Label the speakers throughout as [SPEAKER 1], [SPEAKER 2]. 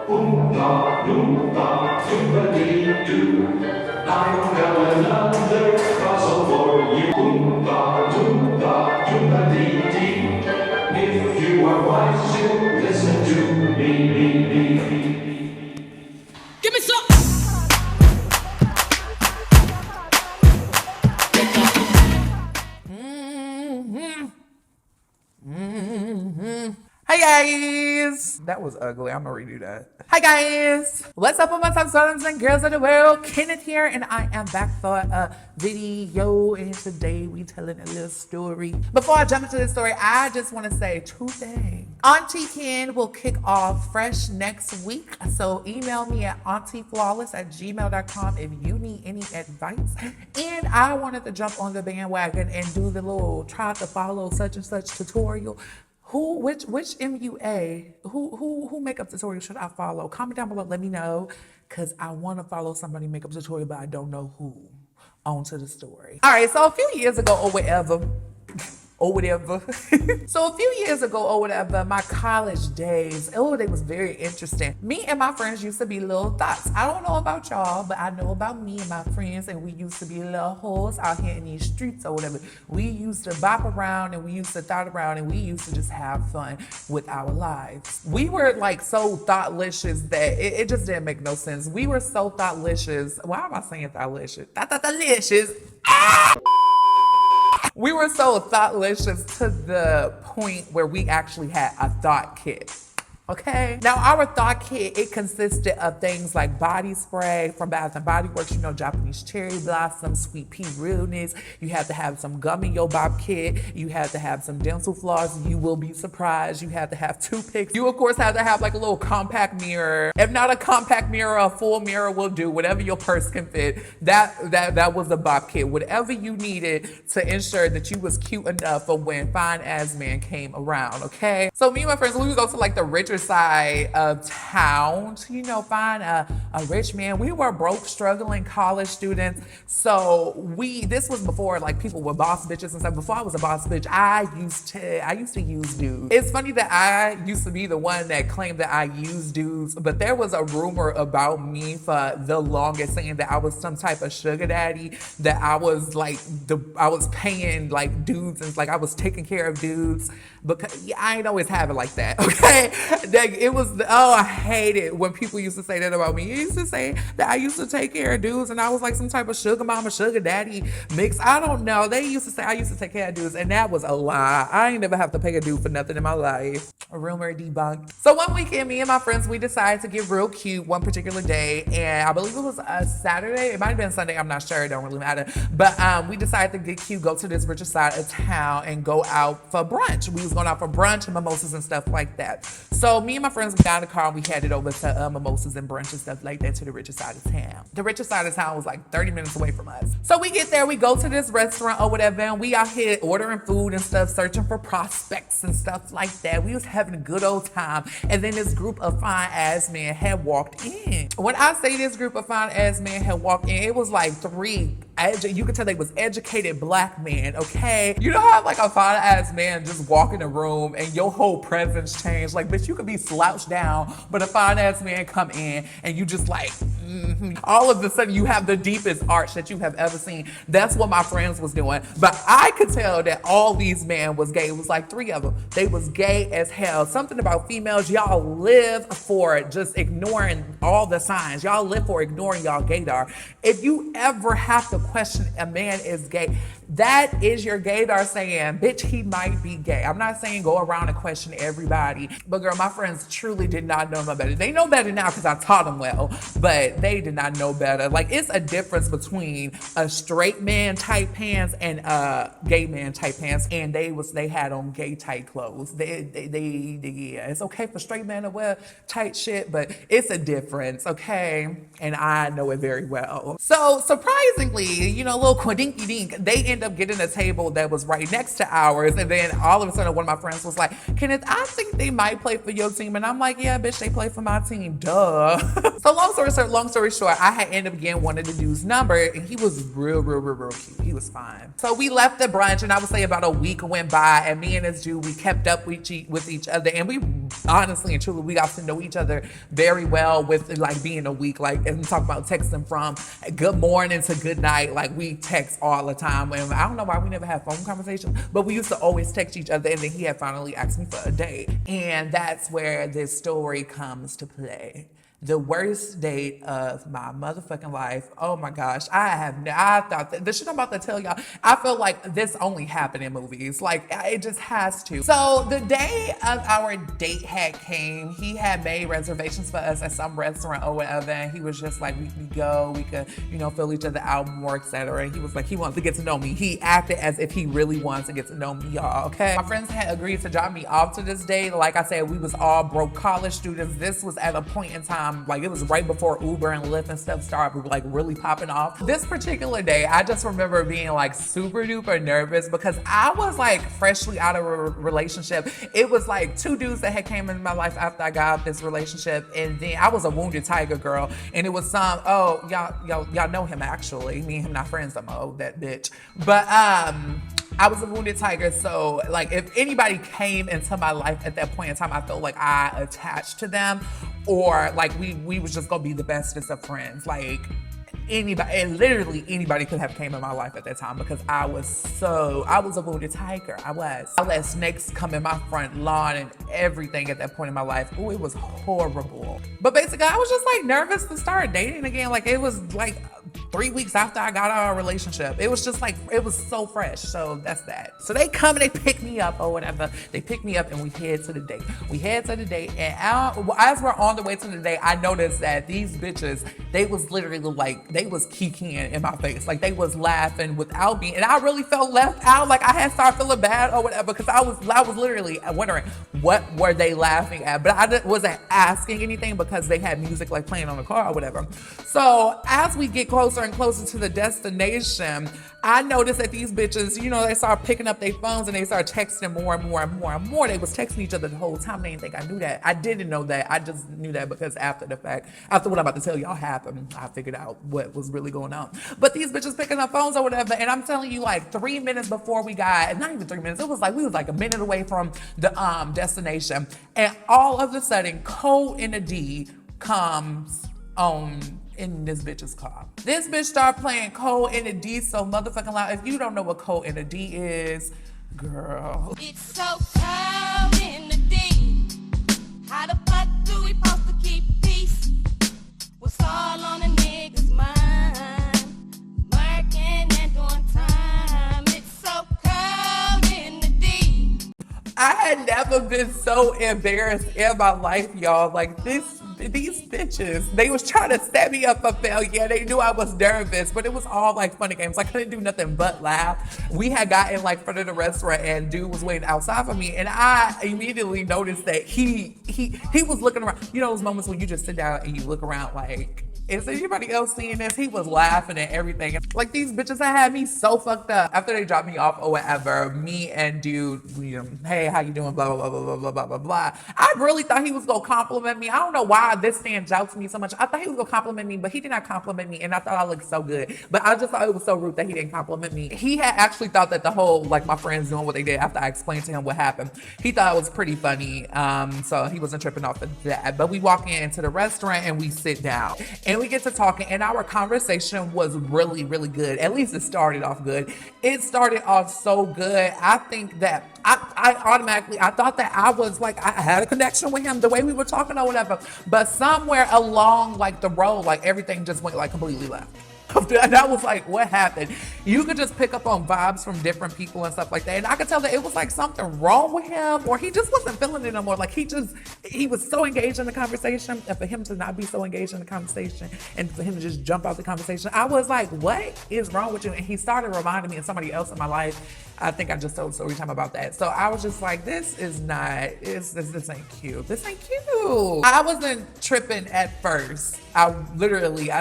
[SPEAKER 1] Oompa, loompa, doompa-dee-doo. I've got another puzzle for you. Oompa, loompa, doompa-dee-dee. If you are wise, you'll listen to me.
[SPEAKER 2] Give me some.
[SPEAKER 3] Hey guys! That was ugly. I'm gonna redo that. Hi guys! What's up, my top stars and girls of the world? Kenneth here, and I am back for a video. And today we telling a little story. Before I jump into this story, I just want to say two things. Auntie Ken will kick off fresh next week. So email me at auntieflawless@gmail.com if you need any advice. And I wanted to jump on the bandwagon and do the little try to follow such and such tutorial. Which MUA, who makeup tutorial should I follow? Comment down below, let me know, because I want to follow somebody makeup tutorial, but I don't know who. On to the story. All right, so a few years ago or whatever, So a few years ago or whatever, my college days, they was very interesting. Me and my friends used to be little thoughts. I don't know about y'all, but I know about me and my friends, and we used to be little hoes out here in these streets or whatever. We used to bop around and we used to thought around and we used to just have fun with our lives. We were like so thoughtlicious that it just didn't make no sense. We were so thoughtlicious. Why am I saying thoughtlicious? Thoughtlicious. We were so thoughtlicious to the point where we actually had a thought kit. Okay. Now our thought kit, it consisted of things like body spray from Bath and Body Works, you know, Japanese cherry blossom, sweet pea realness. You have to have some gum in your bob kit. You have to have some dental floss. You will be surprised. You have to have toothpicks. You of course have to have like a little compact mirror. If not a compact mirror, a full mirror will do. Whatever your purse can fit. That was the bob kit. Whatever you needed to ensure that you was cute enough for when fine ass man came around. Okay. So me and my friends, we would go to like the richer side of town to, you know, find a rich man. We were broke, struggling college students. So this was before like people were boss bitches and stuff. Before I was a boss bitch, I used to use dudes. It's funny that I used to be the one that claimed that I used dudes, but there was a rumor about me for the longest saying that I was some type of sugar daddy, that I was like I was paying like dudes and like I was taking care of dudes, because I ain't always have it like that. Okay. It was, I hate it when people used to say that about me. You used to say that I used to take care of dudes and I was like some type of sugar mama, sugar daddy mix. I don't know. They used to say I used to take care of dudes, and that was a lie. I ain't never have to pay a dude for nothing in my life. A rumor debunked. So one weekend, me and my friends, we decided to get real cute one particular day, and I believe it was a Saturday. It might have been Sunday. I'm not sure. It don't really matter. But we decided to get cute, go to this richer side of town and go out for brunch. We was going out for brunch and mimosas and stuff like that. So me and my friends got in the car and we headed over to mimosas and brunch and stuff like that to the richer side of town. The richer side of town was like 30 minutes away from us. So we get there, we go to this restaurant or whatever, and we out here ordering food and stuff, searching for prospects and stuff like that. We was having a good old time. And then this group of fine ass men had walked in. When I say this group of fine ass men had walked in, it was like three, you could tell they was educated black men, okay? You know how like a fine ass man just walk in the room and your whole presence changed? Like, bitch, you could be slouched down, but a fine ass man come in and you just like, all of a sudden you have the deepest arch that you have ever seen. That's what my friends was doing. But I could tell that all these men was gay. It was like three of them. They was gay as hell. Something about females, y'all live for just ignoring all the signs. Y'all live for ignoring y'all gaydar. If you ever have to question a man is gay, that is your gaydar saying, bitch, he might be gay. I'm not saying go around and question everybody, but girl, my friends truly did not know no better. They know better now because I taught them well, but they did not know better. Like, it's a difference between a straight man type pants and a gay man type pants, and they had on gay tight clothes. Yeah, it's okay for straight men to wear tight shit, but it's a difference, okay? And I know it very well. So surprisingly, you know, little quadinky dink, they end up getting a table that was right next to ours, and then all of a sudden one of my friends was like, Kenneth, I think they might play for your team. And I'm like, yeah, bitch, they play for my team, duh. So long story short, I had ended up getting one of the dude's number, and he was real cute. He was fine. So we left the brunch, and I would say about a week went by, and me and this dude, we kept up with each other, and we honestly and truly, we got to know each other very well with like being a week. Like, and we talk about texting from good morning to good night. Like, we text all the time. And I don't know why we never had phone conversations, but we used to always text each other. And then he had finally asked me for a date. And that's where this story comes to play. The worst date of my motherfucking life. Oh my gosh. I thought that the shit I'm about to tell y'all, I feel like this only happened in movies. Like, it just has to. So the day of our date had came, he had made reservations for us at some restaurant or whatever. And he was just like, we can go, we could, fill each other out more, etc. And he was like, he wants to get to know me. He acted as if he really wants to get to know me, y'all, okay? My friends had agreed to drop me off to this date. Like I said, we was all broke college students. This was at a point in time, like it was right before Uber and Lyft and stuff started like really popping off. This particular day, I just remember being like super duper nervous because I was like freshly out of a relationship. It was like 2 dudes that had came into my life after I got out of this relationship, and then I was a wounded tiger girl, and it was y'all know him actually. Me and him not friends no more, that bitch. But I was a wounded tiger, so like if anybody came into my life at that point in time, I felt like I attached to them, or like we was just gonna be the bestest of friends. Like anybody, and literally anybody could have came in my life at that time because I was a wounded tiger. I let snakes come in my front lawn and everything at that point in my life. Oh, it was horrible. But basically, I was just like nervous to start dating again. Like it was like 3 weeks after I got out of a relationship. It was just like, it was so fresh. So that's that. So they come and they pick me up or whatever. They pick me up and we head to the date. And as we're on the way to the date, I noticed that these bitches, they was literally like, they was kikiing in my face. Like they was laughing without me. And I really felt left out. Like I had started feeling bad or whatever because I was literally wondering what were they laughing at. But I wasn't asking anything because they had music like playing on the car or whatever. So as we get closer and closer to the destination, I noticed that these bitches, they started picking up their phones and they started texting more and more and more and more. They was texting each other the whole time. They didn't think I knew that. I didn't know that. I just knew that because after the fact, after what I'm about to tell y'all happened, I figured out what was really going on. But these bitches picking up phones or whatever, and I'm telling you, like 3 minutes before we got, not even 3 minutes, it was like we was like a minute away from the destination, and all of a sudden, Kenneth D comes on in this bitch's car. This bitch started playing Kenneth D so motherfucking loud. If you don't know what Kenneth D is, girl.
[SPEAKER 2] It's so cold in the D. How the fuck do we supposed to keep peace? What's all on a nigga's mind? Working and doing time. It's so cold in the D.
[SPEAKER 3] I had never been so embarrassed in my life, y'all. Like these bitches, they was trying to set me up for failure. They knew I was nervous, but it was all like funny games. I couldn't do nothing but laugh. We had gotten like front of the restaurant and dude was waiting outside for me, and I immediately noticed that he was looking around. You know those moments when you just sit down and you look around like, is anybody else seeing this? He was laughing at everything. Like these bitches that had me so fucked up. After they dropped me off or whatever, me and dude, hey, how you doing? Blah, blah, blah, blah, blah, blah, blah, blah. I really thought he was gonna compliment me. I don't know why this stands out to me so much. I thought he was gonna compliment me, but he did not compliment me, and I thought I looked so good. But I just thought it was so rude that he didn't compliment me. He had actually thought that the whole, like my friends doing what they did after I explained to him what happened, he thought it was pretty funny. So he wasn't tripping off of that. But we walk into the restaurant and we sit down. And we get to talking, and our conversation was really, really good. At least it started off good. It started off so good. I think that I thought that I was like, I had a connection with him the way we were talking or whatever. But somewhere along like the road, like everything just went like completely left. And I was like, what happened? You could just pick up on vibes from different people and stuff like that. And I could tell that it was like something wrong with him, or he just wasn't feeling it no more. Like he was so engaged in the conversation, and for him to not be so engaged in the conversation and for him to just jump out the conversation, I was like, what is wrong with you? And he started reminding me of somebody else in my life. I think I just told Storytime about that. So I was just like, this ain't cute. This ain't cute. I wasn't tripping at first. I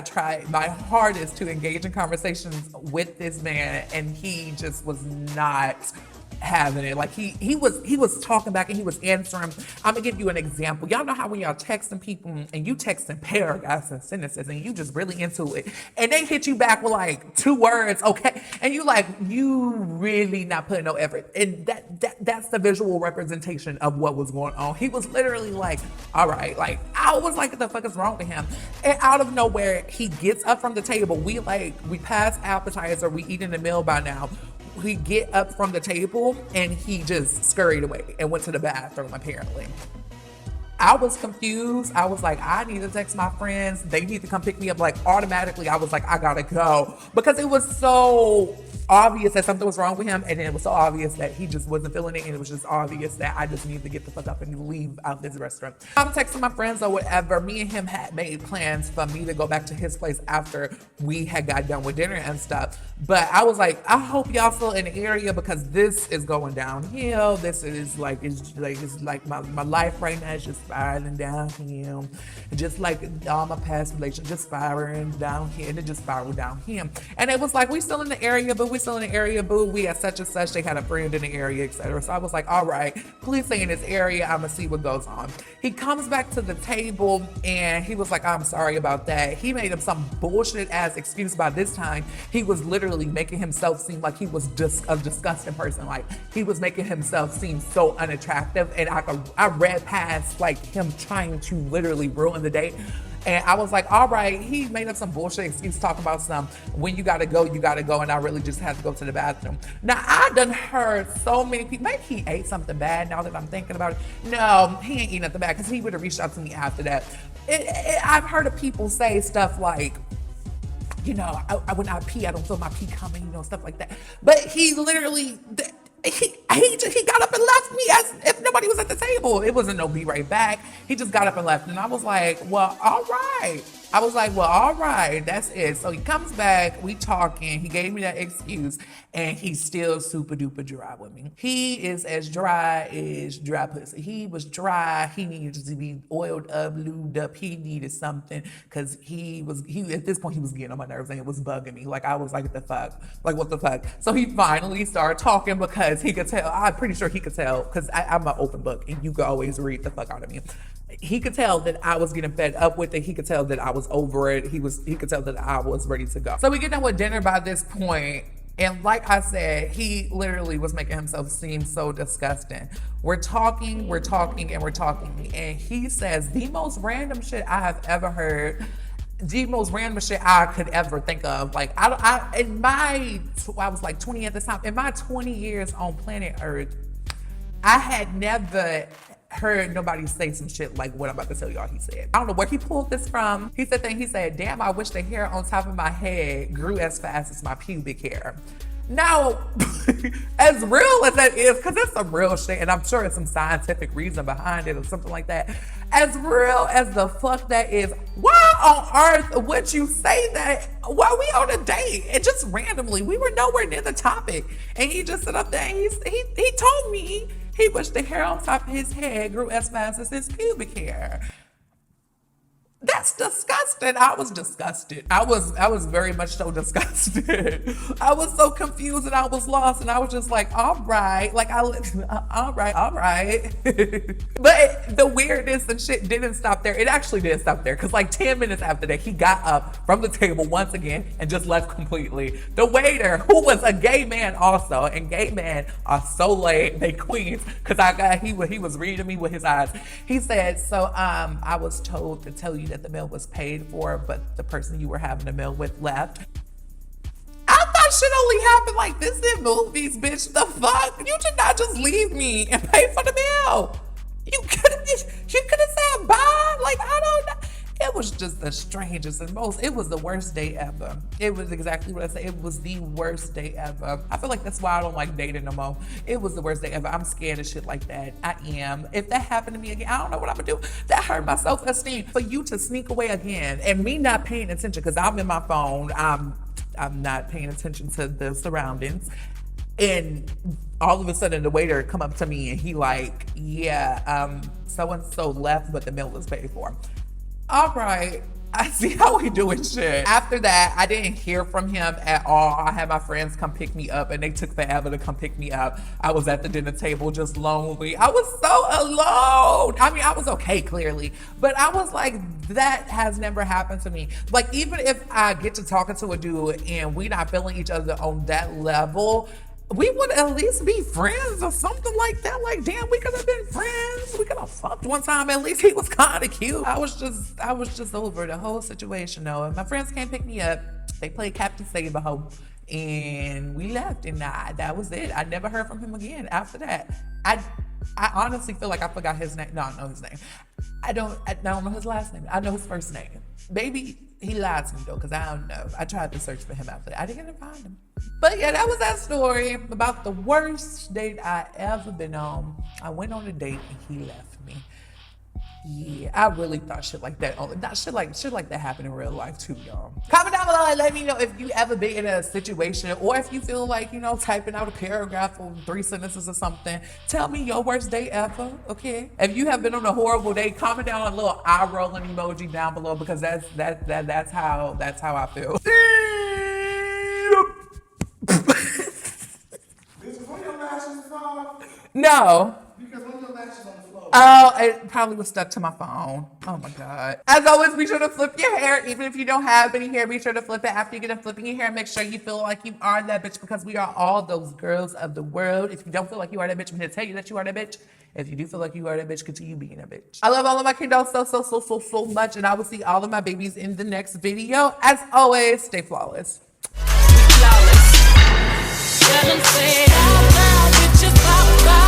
[SPEAKER 3] tried my hardest to engage in conversations with this man, and he just was not having it. Like he was talking back and he was answering. I'm gonna give you an example. Y'all know how when y'all texting people and you texting paragraphs and sentences and you just really into it, and they hit you back with like 2 words, okay, and you like, you really not putting no effort, and that's the visual representation of what was going on. He was literally like, all right, like I was like, what the fuck is wrong with him? And out of nowhere, he gets up from the table. We passed appetizer, we eating the meal by now. He get up from the table and he just scurried away and went to the bathroom, apparently. I was confused. I was like, I need to text my friends. They need to come pick me up. Like automatically, I was like, I gotta go. Because it was so obvious that something was wrong with him. And it was so obvious that he just wasn't feeling it. And it was just obvious that I just needed to get the fuck up and leave out this restaurant. I'm texting my friends or whatever. Me and him had made plans for me to go back to his place after we had got done with dinner and stuff. But I was like, I hope y'all still in the area because this is going downhill. This is like, it's like my life right now is just spiraling downhill. Just like all my past relationships just spiraling down here, and it just spiraled down here. And it was like, we still in the area, but we still in the area, boo. We had such and such, they had a friend in the area, etc. So I was like, all right, please stay in this area. I'm gonna see what goes on. He comes back to the table and he was like, I'm sorry about that. He made him some bullshit ass excuse. By this time, he was literally making himself seem like he was a disgusting person. Like he was making himself seem so unattractive, and I read past like him trying to literally ruin the date. And I was like, all right, he made up some bullshit excuse talking about when you gotta go, and I really just had to go to the bathroom. Now, I done heard so many people, maybe he ate something bad now that I'm thinking about it. No, he ain't eating nothing bad because he would have reached out to me after that. I've heard of people say stuff like, you know, when I pee, I don't feel my pee coming, you know, stuff like that. But he literally, he got up and left me as if nobody was at the table. It wasn't no be right back. He just got up and left. And I was like, well, all right. All right, that's it. So he comes back, we talking, he gave me that excuse, and he's still super duper dry with me. He is as dry as dry pussy. He was dry, he needed to be oiled up, lubed up, he needed something, because at this point he was getting on my nerves and it was bugging me. Like I was like, what the fuck? So he finally started talking because he could tell, I'm pretty sure he could tell, because I'm an open book and you can always read the fuck out of me. He could tell that I was getting fed up with it. He could tell that I was over it. He could tell that I was ready to go. So we get done with dinner by this point, and like I said, he literally was making himself seem so disgusting. We're talking, and he says the most random shit I have ever heard. The most random shit I could ever think of. Like I was like 20 at the time. In my 20 years on planet Earth, I had never heard nobody say some shit like what I'm about to tell y'all he said. I don't know where he pulled this from. He said, damn, I wish the hair on top of my head grew as fast as my pubic hair. Now, as real as that is, because it's some real shit, and I'm sure it's some scientific reason behind it or something like that. As real as the fuck that is, why on earth would you say that while we on a date? And just randomly, we were nowhere near the topic. And he just stood up there and he told me he wished the hair on top of his head grew as fast as his pubic hair. That's disgusting. I was disgusted. I was very much so disgusted. I was so confused and I was lost, and I was just like, all right. Like all right. But the weirdness and shit didn't stop there. It actually did stop there, because like 10 minutes after that, he got up from the table once again and just left completely. The waiter, who was a gay man also, and gay men are so lame, they queens, because he was reading me with his eyes. He said, so I was told to tell you that the meal was paid for, but the person you were having the meal with left. I thought shit only happened like this in movies, bitch. The fuck? You did not just leave me and pay for the meal. You could have said bye. Like, I don't know. It was just the strangest and it was the worst day ever. It was exactly what I said. It was the worst day ever. I feel like that's why I don't like dating no more. It was the worst day ever. I'm scared of shit like that. I am. If that happened to me again, I don't know what I'm gonna do. That hurt my self-esteem. For you to sneak away again and me not paying attention, because I'm in my phone. I'm not paying attention to the surroundings. And all of a sudden the waiter come up to me and he like, yeah, so-and-so left, but the meal was paid for. All right, I see how we doing shit. After that, I didn't hear from him at all. I had my friends come pick me up and they took forever to come pick me up. I was at the dinner table just lonely. I was so alone. I mean, I was okay, clearly, but I was like, that has never happened to me. Like, even if I get to talking to a dude and we not feeling each other on that level, we would at least be friends or something like that. Like, damn, we could have been friends. We could have fucked one time. At least he was kind of cute. I was just over the whole situation though. And my friends came pick me up. They played Captain Save-A-Ho and we left. And that was it. I never heard from him again after that. I honestly feel like I forgot his name. No, I know his name. I don't know his last name. I know his first name. Maybe he lied to me though, because I don't know. I tried to search for him after that. I didn't find him. But yeah, that was that story about the worst date I ever been on. I went on a date and he left me. Yeah, I really thought shit like that. Not shit like that happened in real life too, y'all. Comment down below and let me know if you ever been in a situation, or if you feel like, you know, typing out a paragraph or 3 sentences or something. Tell me your worst date ever, okay? If you have been on a horrible date, comment down a little eye rolling emoji down below, because that's how I feel. No.
[SPEAKER 4] Because one of your lashes on the floor.
[SPEAKER 3] Oh, it probably was stuck to my phone. Oh my God. As always, be sure to flip your hair. Even if you don't have any hair, be sure to flip it. After you get done flipping your hair, make sure you feel like you are that bitch, because we are all those girls of the world. If you don't feel like you are that bitch, I'm here to tell you that you are that bitch. If you do feel like you are that bitch, continue being a bitch. I love all of my KenDolls so much, and I will see all of my babies in the next video. As always, stay flawless.
[SPEAKER 2] Flawless. Tell 'em say it out loud, bitches pop out.